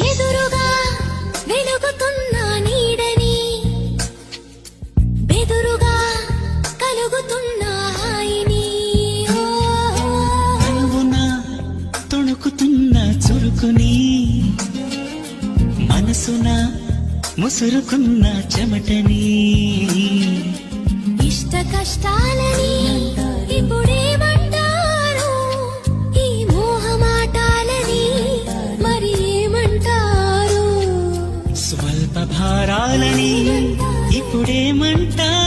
ఎదురుగా వెలుగుతున్న నీడని, బెదురుగా కలుగుతున్న హాయిని, అనువున తొణుకుతున్న చురుకుని, మనసున ముసురుకున్న చెమటని, ఇష్ట కష్టాలని ఇప్పుడేమంటారు, ఈ మోహమాటాలని మరి ఏమంటారు, స్వల్ప భారాలని ఇప్పుడేమంటారు.